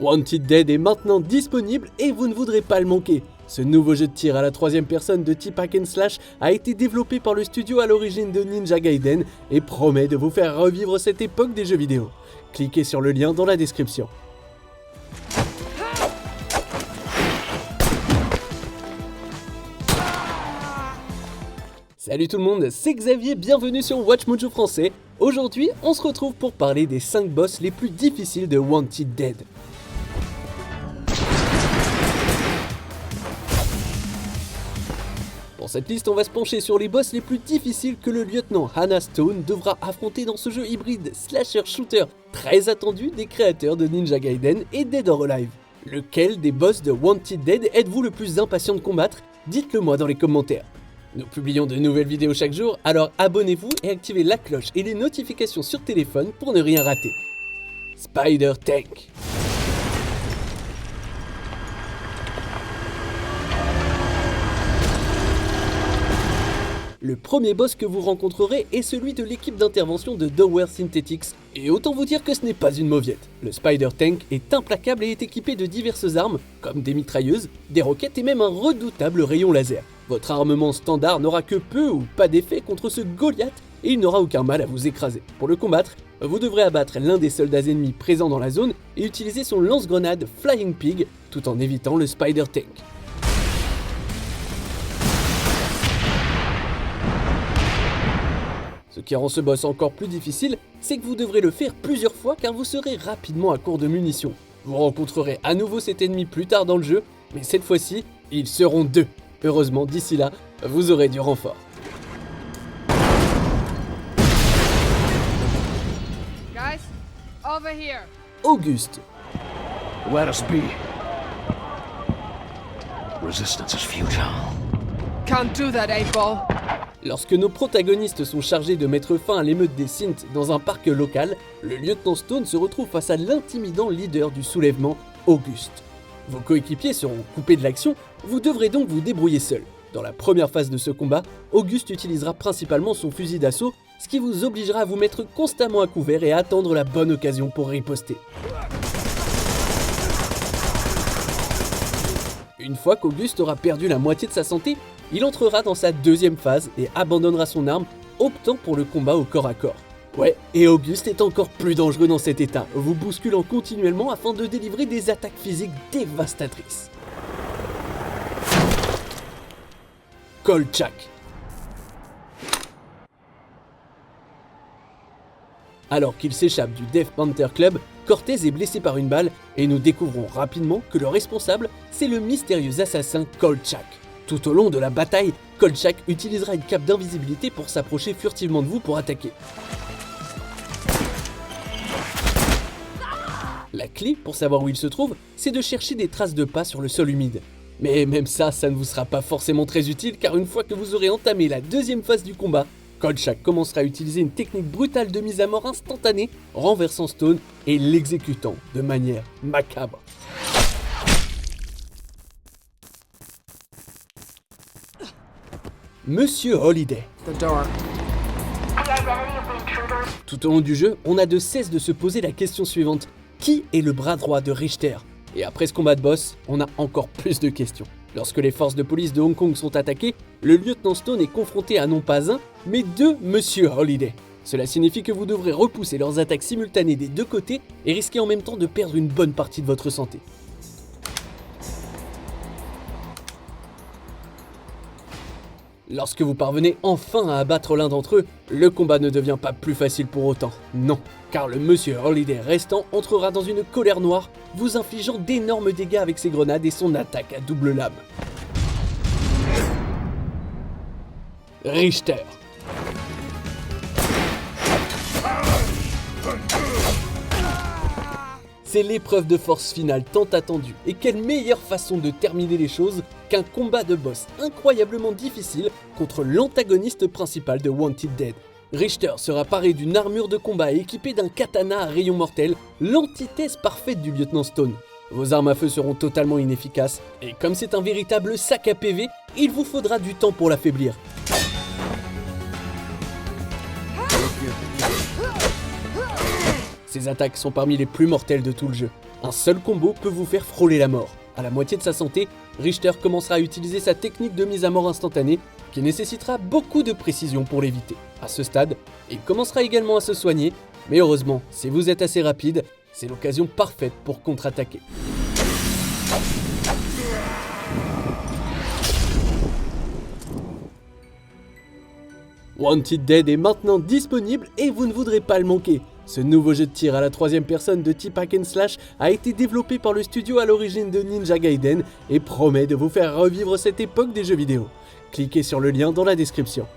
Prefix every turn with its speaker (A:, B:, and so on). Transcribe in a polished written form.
A: Wanted Dead est maintenant disponible et vous ne voudrez pas le manquer. Ce nouveau jeu de tir à la troisième personne de type hack and slash a été développé par le studio à l'origine de Ninja Gaiden et promet de vous faire revivre cette époque des jeux vidéo. Cliquez sur le lien dans la description. Salut tout le monde, c'est Xavier, bienvenue sur Watch Mojo français. Aujourd'hui, on se retrouve pour parler des 5 boss les plus difficiles de Wanted Dead. Dans cette liste, on va se pencher sur les boss les plus difficiles que le lieutenant Hannah Stone devra affronter dans ce jeu hybride slasher shooter très attendu des créateurs de Ninja Gaiden et Dead or Alive. Lequel des boss de Wanted Dead êtes-vous le plus impatient de combattre? Dites-le moi dans les commentaires. Nous publions de nouvelles vidéos chaque jour, alors abonnez-vous et activez la cloche et les notifications sur téléphone pour ne rien rater. Spider Tank. Le premier boss que vous rencontrerez est celui de l'équipe d'intervention de Dower Synthetics, et autant vous dire que ce n'est pas une mauviette. Le Spider Tank est implacable et est équipé de diverses armes, comme des mitrailleuses, des roquettes et même un redoutable rayon laser. Votre armement standard n'aura que peu ou pas d'effet contre ce Goliath et il n'aura aucun mal à vous écraser. Pour le combattre, vous devrez abattre l'un des soldats ennemis présents dans la zone et utiliser son lance-grenade Flying Pig tout en évitant le Spider Tank. Ce qui rend ce boss encore plus difficile, c'est que vous devrez le faire plusieurs fois car vous serez rapidement à court de munitions. Vous rencontrerez à nouveau cet ennemi plus tard dans le jeu, mais cette fois-ci, ils seront 2. Heureusement, d'ici là, vous aurez du renfort.
B: Guys, over here.
A: Auguste.
C: Let us be. Resistance is futile.
B: Can't do that, 8-Ball.
A: Lorsque nos protagonistes sont chargés de mettre fin à l'émeute des synths dans un parc local, le lieutenant Stone se retrouve face à l'intimidant leader du soulèvement, Auguste. Vos coéquipiers seront coupés de l'action, vous devrez donc vous débrouiller seul. Dans la première phase de ce combat, Auguste utilisera principalement son fusil d'assaut, ce qui vous obligera à vous mettre constamment à couvert et à attendre la bonne occasion pour riposter. Une fois qu'Auguste aura perdu la moitié de sa santé, il entrera dans sa deuxième phase et abandonnera son arme, optant pour le combat au corps à corps. Ouais, et Auguste est encore plus dangereux dans cet état, vous bousculant continuellement afin de délivrer des attaques physiques dévastatrices. Kolchak. Alors qu'il s'échappe du Death Panther Club, Cortez est blessé par une balle et nous découvrons rapidement que le responsable, c'est le mystérieux assassin Kolchak. Tout au long de la bataille, Kolchak utilisera une cape d'invisibilité pour s'approcher furtivement de vous pour attaquer. La clé pour savoir où il se trouve, c'est de chercher des traces de pas sur le sol humide. Mais même ça ne vous sera pas forcément très utile car une fois que vous aurez entamé la deuxième phase du combat, Kolchak commencera à utiliser une technique brutale de mise à mort instantanée, renversant Stone et l'exécutant de manière macabre. Monsieur Holiday.
B: The door.
A: Tout au long du jeu, on n'a de cesse de se poser la question suivante. Qui est le bras droit de Richter? Et après ce combat de boss, on a encore plus de questions. Lorsque les forces de police de Hong Kong sont attaquées, le lieutenant Stone est confronté à non pas un, mais 2 Monsieur Holiday. Cela signifie que vous devrez repousser leurs attaques simultanées des deux côtés et risquer en même temps de perdre une bonne partie de votre santé. Lorsque vous parvenez enfin à abattre l'un d'entre eux, le combat ne devient pas plus facile pour autant. Non, car le Monsieur Holiday restant entrera dans une colère noire, vous infligeant d'énormes dégâts avec ses grenades et son attaque à double lame. Richter. C'est l'épreuve de force finale tant attendue, et quelle meilleure façon de terminer les choses qu'un combat de boss incroyablement difficile contre l'antagoniste principal de Wanted Dead. Richter sera paré d'une armure de combat et équipé d'un katana à rayon mortel, l'antithèse parfaite du lieutenant Stone. Vos armes à feu seront totalement inefficaces, et comme c'est un véritable sac à PV, il vous faudra du temps pour l'affaiblir. Ces attaques sont parmi les plus mortelles de tout le jeu. Un seul combo peut vous faire frôler la mort. À la moitié de sa santé, Richter commencera à utiliser sa technique de mise à mort instantanée qui nécessitera beaucoup de précision pour l'éviter. À ce stade, il commencera également à se soigner, mais heureusement, si vous êtes assez rapide, c'est l'occasion parfaite pour contre-attaquer. Wanted Dead est maintenant disponible et vous ne voudrez pas le manquer. Ce nouveau jeu de tir à la troisième personne de type hack and slash a été développé par le studio à l'origine de Ninja Gaiden et promet de vous faire revivre cette époque des jeux vidéo. Cliquez sur le lien dans la description.